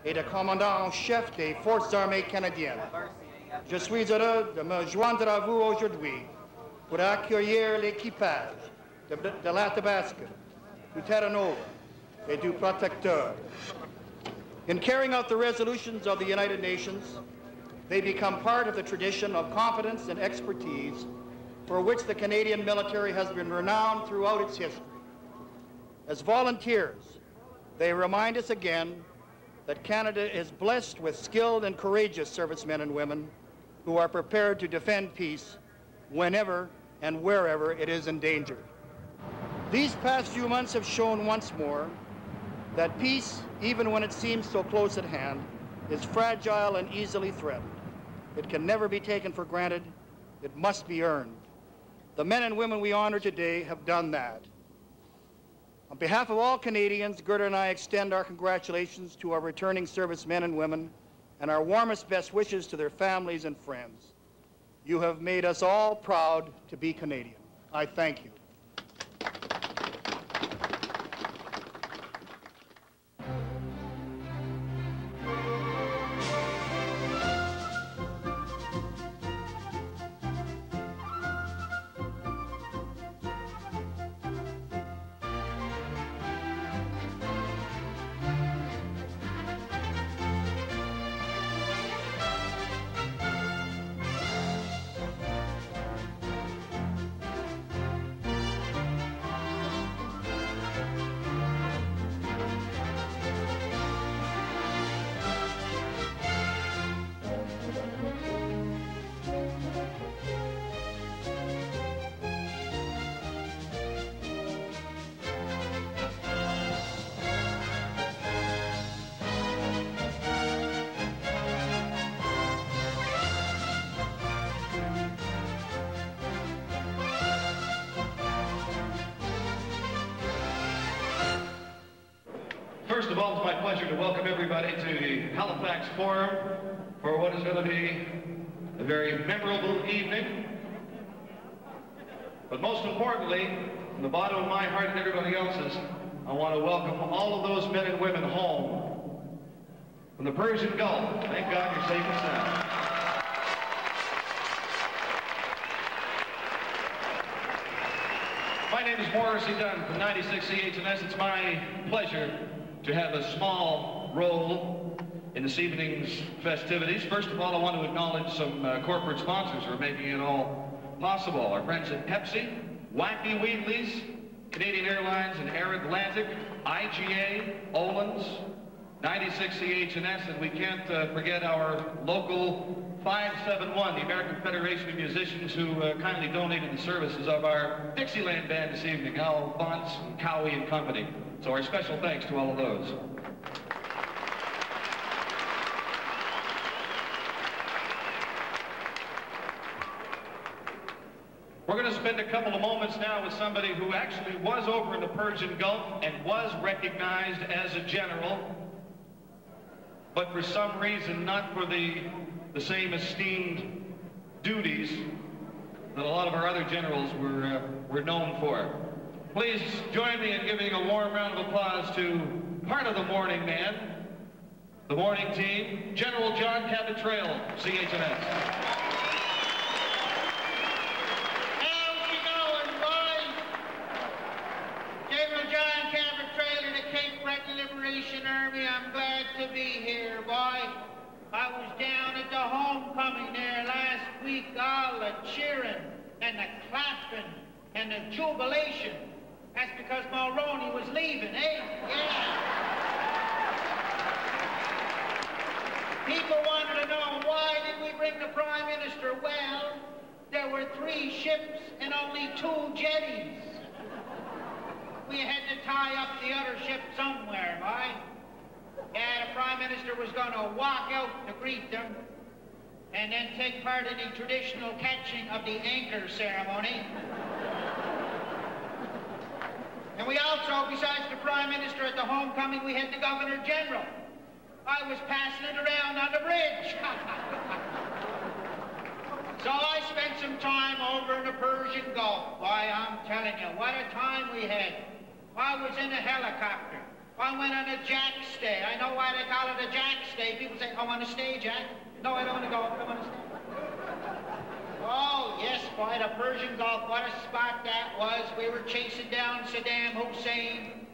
et de commandant en chef des Forces armées canadiennes. Je suis heureux de me joindre à vous aujourd'hui pour accueillir l'équipage de l'Athabasca, du Terra Nova, et du Protecteur. In carrying out the resolutions of the United Nations, they become part of the tradition of competence and expertise for which the Canadian military has been renowned throughout its history. As volunteers, they remind us again that Canada is blessed with skilled and courageous servicemen and women who are prepared to defend peace whenever and wherever it is endangered. These past few months have shown once more that peace, even when it seems so close at hand, is fragile and easily threatened. It can never be taken for granted. It must be earned. The men and women we honor today have done that. On behalf of all Canadians, Gerda and I extend our congratulations to our returning servicemen and women and our warmest best wishes to their families and friends. You have made us all proud to be Canadian. I thank you. First of all, it's my pleasure to welcome everybody to the Halifax Forum for what is going to be a very memorable evening. But most importantly, from the bottom of my heart and everybody else's, I want to welcome all of those men and women home from the Persian Gulf. Thank God you're safe and sound. My name is Morrissey Dunn from 96 CHNS. It's my pleasure to have a small role in this evening's festivities. First of all, I want to acknowledge some corporate sponsors who are making it all possible. Our friends at Pepsi, Wacky Wheatley's, Canadian Airlines and Air Atlantic, IGA, Olin's, 96 CHNS, and we can't forget our local 571, the American Federation of Musicians, who kindly donated the services of our Dixieland band this evening, Al Bunce and Cowie and company. So our special thanks to all of those. We're going to spend a couple of moments now with somebody who actually was over in the Persian Gulf and was recognized as a general, but for some reason not for the same esteemed duties that a lot of our other generals were known for. Please join me in giving a warm round of applause to part of the morning man, the morning team, General John Cabatrail, CHNS. How's you going, boys? General John Cabatrail of the Cape Breton Liberation Army. I'm glad to be here, boy. I was down at the homecoming there last week, all the cheering and the clapping and the jubilation. That's because Mulroney was leaving, eh? Yeah. People wanted to know, why did we bring the Prime Minister? Well, there were 3 ships and only 2 jetties. We had to tie up the other ship somewhere, right? Yeah, the Prime Minister was going to walk out to greet them and then take part in the traditional catching of the anchor ceremony. And we also, besides the Prime Minister at the homecoming, we had the Governor General. I was passing it around on the bridge. So I spent some time over in the Persian Gulf. Boy, I'm telling you, what a time we had. I was in a helicopter. I went on a jack stay. I know why they call it a jack stay. People say, I want to stay, Jack. No, I don't want to go. I want to stay. Oh, yes, boy, the Persian Gulf. What a spot that was. We were chasing down Saddam Hussein.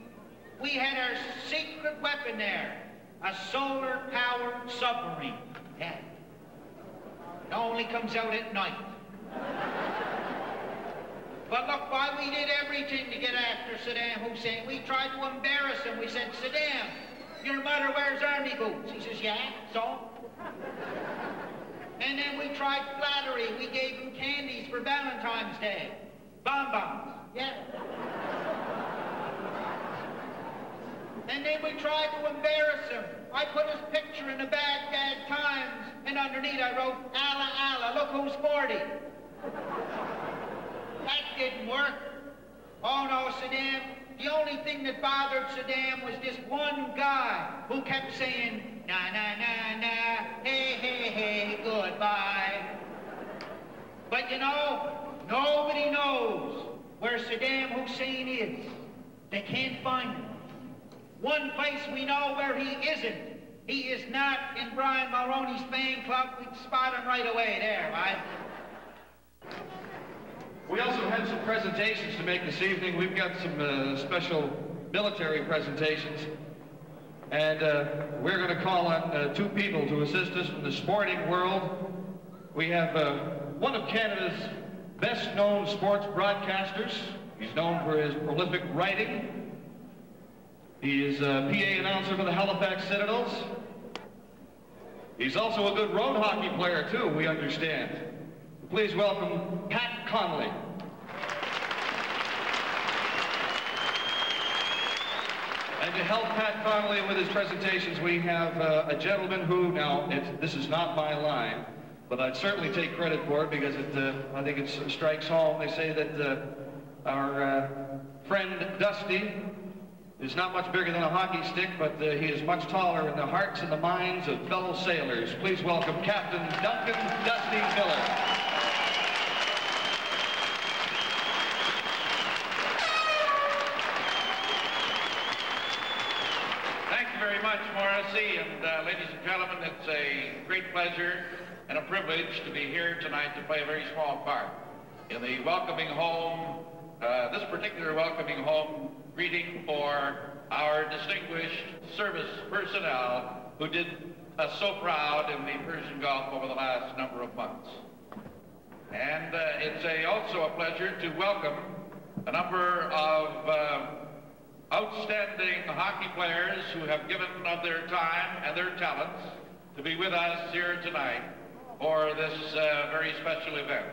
We had our secret weapon there, a solar-powered submarine. Yeah. It only comes out at night. But look, boy, we did everything to get after Saddam Hussein. We tried to embarrass him. We said, Saddam, your mother wears army boots. He says, yeah, so? And then we tried flattery. We gave him candies for Valentine's Day. Bonbons, yeah. And then we tried to embarrass him. I put his picture in the Baghdad Times, and underneath I wrote, Allah, Allah, look who's 40. That didn't work. Oh, no, Saddam. The only thing that bothered Saddam was this one guy who kept saying, na, na, na, na, hey, hey, hey, goodbye. But you know, nobody knows where Saddam Hussein is. They can't find him. One place we know where he isn't. He is not in Brian Mulroney's fan club. We'd spot him right away there, right? We also had some presentations to make this evening. We've got some special military presentations. And we're going to call on two people to assist us from the sporting world. We have one of Canada's best-known sports broadcasters. He's known for his prolific writing. He is a PA announcer for the Halifax Citadels. He's also a good road hockey player, too, we understand. Please welcome Pat Connolly. And to help Pat Connolly with his presentations, we have a gentleman who, now, this is not my line, but I'd certainly take credit for it because I think it strikes home. They say that our friend Dusty is not much bigger than a hockey stick, but he is much taller in the hearts and the minds of fellow sailors. Please welcome Captain Duncan Dusty Miller. Thank you very much, Morrissey, and ladies and gentlemen, it's a great pleasure and a privilege to be here tonight to play a very small part in the welcoming home, this particular welcoming home greeting for our distinguished service personnel who did us so proud in the Persian Gulf over the last number of months. And it's also a pleasure to welcome a number of outstanding hockey players who have given of their time and their talents to be with us here tonight for this very special event.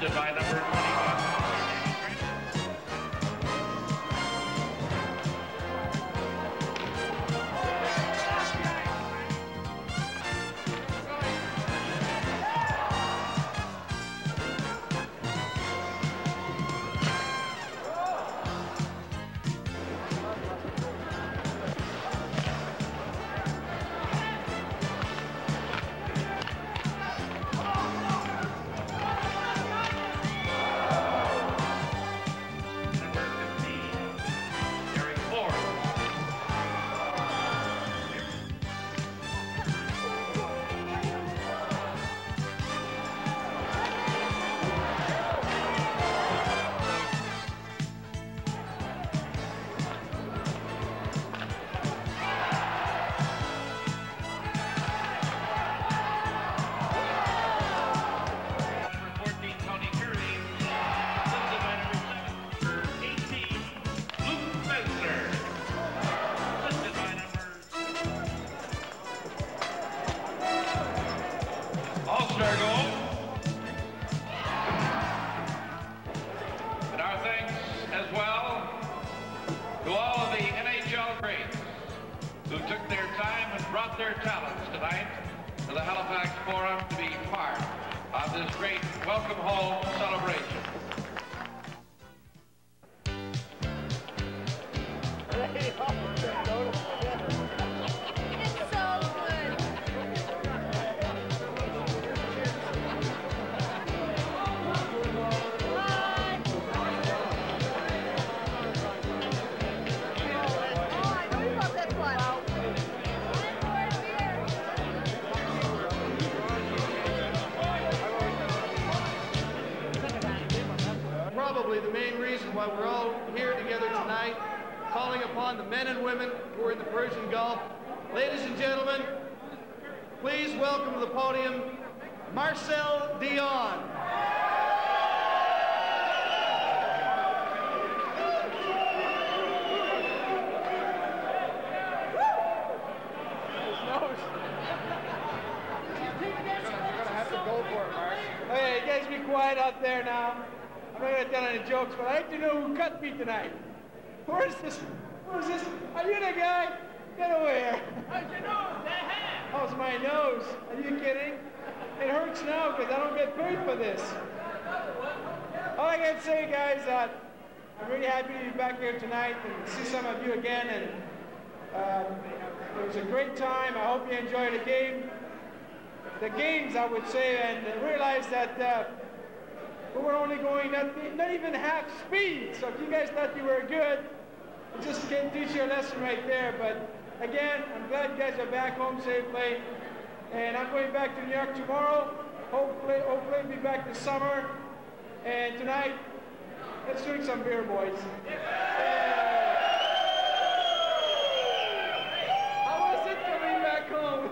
assisted by number 25. Their talents tonight to the Halifax Forum to be part of this great welcome home celebration. Probably the main reason why we're all here together tonight, calling upon the men and women who are in the Persian Gulf. Ladies and gentlemen, please welcome to the podium, Marcel Dion. Hey, you guys be quiet out there now. I'm not going to tell any jokes, but I'd like to know who cut me tonight. Where's this? Who's this? Are you the guy? Get away here. How's your nose? How's my nose? Are you kidding? It hurts now because I don't get paid for this. All I got to say, guys, I'm really happy to be back here tonight and see some of you again. And it was a great time. I hope you enjoyed the game. The games, I would say, and realize that we were only going not even half speed. So if you guys thought you were good, it just can't teach you a lesson right there. But again, I'm glad you guys are back home safely. And I'm going back to New York tomorrow. Hopefully be back this summer. And tonight, let's drink some beer, boys. How was it coming back home?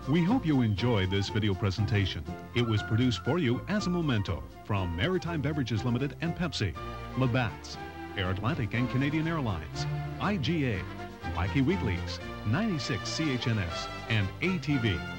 We hope you enjoyed this video presentation. It was produced for you as a memento from Maritime Beverages Limited and Pepsi, Labatt's, Air Atlantic and Canadian Airlines, IGA, Mikey Weeklies, 96 CHNS, and ATV.